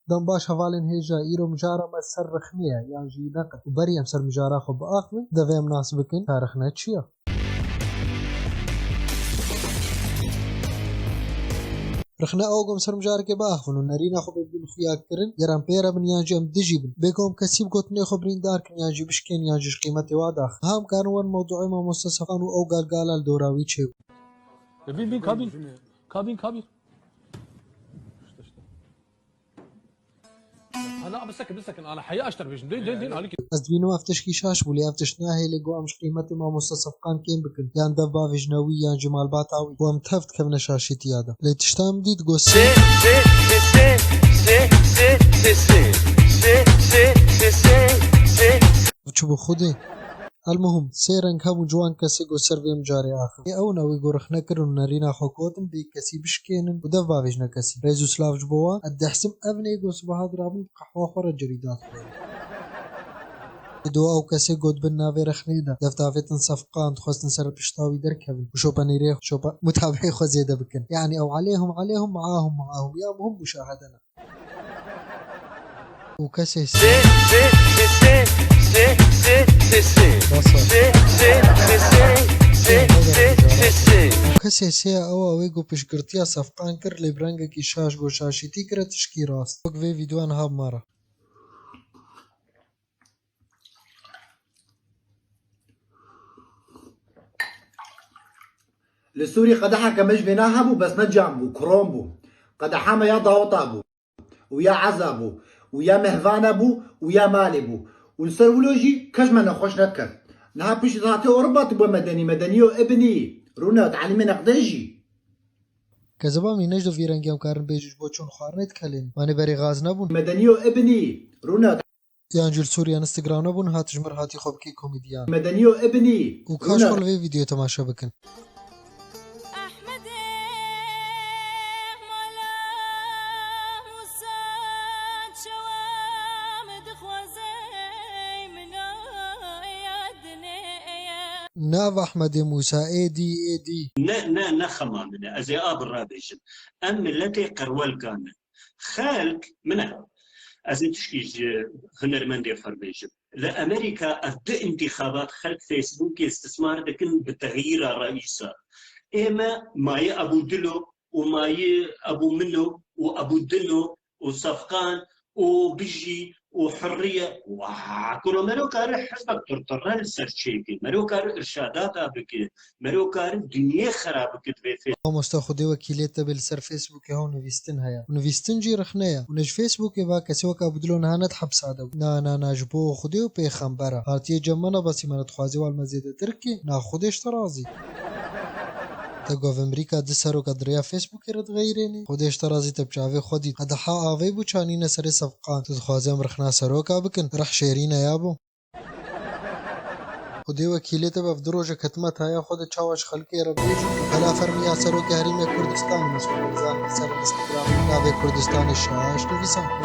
دم باش هفالن هيجا إيرو مجارة ما سر رخنية يعني جي نقد وبريم سر مجارة خب آخر دفع مناسبكن تاريخنا تشيا رخنا اوغم سر مجار کے باخ ونو نرینا خو بن خویا کرن يران بيرا بن يانجم دجيبن بكم كسيب قطني خبرين دار كن يانجي بشكين يانجش قيمتي واضح هم كانوا موضوع ما مستصفان او قال الدوراوي تشيب بين كابين انا بسكن انا حقيقه اشتر بيش دين عليك ازدوينو افتش كيشاش بولي افتشنا هي لقوا مش قيمتي ما مستصفقان كين بكن يان دبا فيجنوي يان جمال باطاوي ومتفت كفنا شاشتي هذا لي تشتام ديد قوس وتشوفوا خدي المهم سيرن كابو جوان كسي جو سيرفيم جاري آخر او ناوي غورخ نكرن نارينا خوكوتن بي كسي بشكينن ودفا فيجنا كسي ريزو سلاف جبوا الدحسم ابني جو سبهاد رابن قحوة خورا جريدات دو او كسي قد بنا في رخنيدا دفتافتن صفقان تخوستن سر بشتاوي دركبن وشوبا نيريخ شوبا متابعي خوزيدا بكن يعني او عليهم معاهم يا مهم مشاهدنا وكسي وكسي سي او ويگو پشگرتیا صفقان کر لبرنگ کی شاش گو شاشتی کر تشکی راست وقت وی ویدیوان هاب مارا للسوري قدحها كمش بناهبو بس نجامبو كرومبو قدحها ما يا ضاوطابو ويا عزابو ويا مهفانبو ويا مالبو والسرولوجي كجما نخوش نكر نها بيش ذاتي أوروبا تبقى مدنيو ابني رونا تعلمي نقدجي كذبا می نجدو فيرنگيام كارن بيجوش بوچون خوارنت كلين ماني بري غاز نبون مدنيو ابني رونا يانجل سوريا انستغرام نبون هاتجمر هاتي خوب كي كوميديان مدنيو ابني وكاش خل في فيديو تماشا بكن ناف أحمد موسى ايدي نا خما من أزياب الرابجن أم التي قرول كان خالك منها أزي تشكيج هنرمندي خربيجن لأمريكا أبدأ انتخابات خلق فيسبوك استثمار لكن بتغيير رئيسة إما ماي أبو دلو وماي أبو منو وأبو دلو وصفقان وبيجي وحرية وكل مروكار حزبك ترطر السرشيكي مروكار إرشادات بك مروكار الدنيا خراب كتبه مستخدي وكيلته بالسر فيسبوك هون نويستن هيا ونويستن جي رخنيا ونج فيسبوك با كسوك بدلون هانت حبس هذا نا جبو خدي وبيخمبره هاتي جمنا بس من تخوازي والمزيد تركي نا خديش ترازي تقوى امريكا دسرو قدريا فيسبوك رد غيريني خودش ترازي تبشافي خودي هذا حا اوي بو چانينا سري صفقان تخوازم رخنا سروكا بكن رح شيرينا يابو خودي وكيلته بفدروجه كتمت هيا خود چاوش خلقي ربيج هلا فرميا سروكا هريمه كردستان مسؤول زان سر انستغرام نابي كردستان الشاش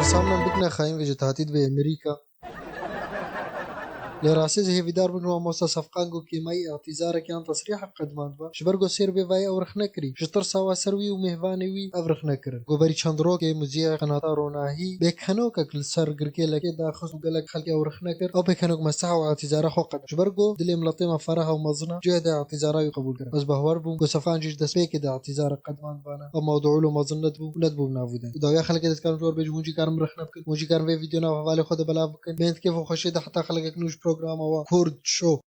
وسامنا بكنا خايم وجتاتيد بامريكا لراسز هي فيدار بنو موسى صفقانغو كي ماي اعتذار كان تصريح قدمان با شبرغو سير بي واي اورخ نكري شتر سوا سروي ومهواني وي اورخ نكر غوبري چندرو كي مزيا قناتا روناهي بكنو كل سر غركي لكي داخل وقالك خلقي اورخ نكر او بكنو مسح واعتذار خو قد شبرغو دلي ملطمه فرها ومزنا جهد اعتذار يقبول كر بس بهور بو صفان جيش دسبيك دا اعتذار قدمان بانا او موضوع له مزنت بو ندبو بنافوده دا خلقي كان جور بيج مونجي كان مرخ نبك مونجي كان في فيديو نا حوالي خود بلا بكن بنت كيف خشيد حتى خلقك نوش بروجرام او كورد شو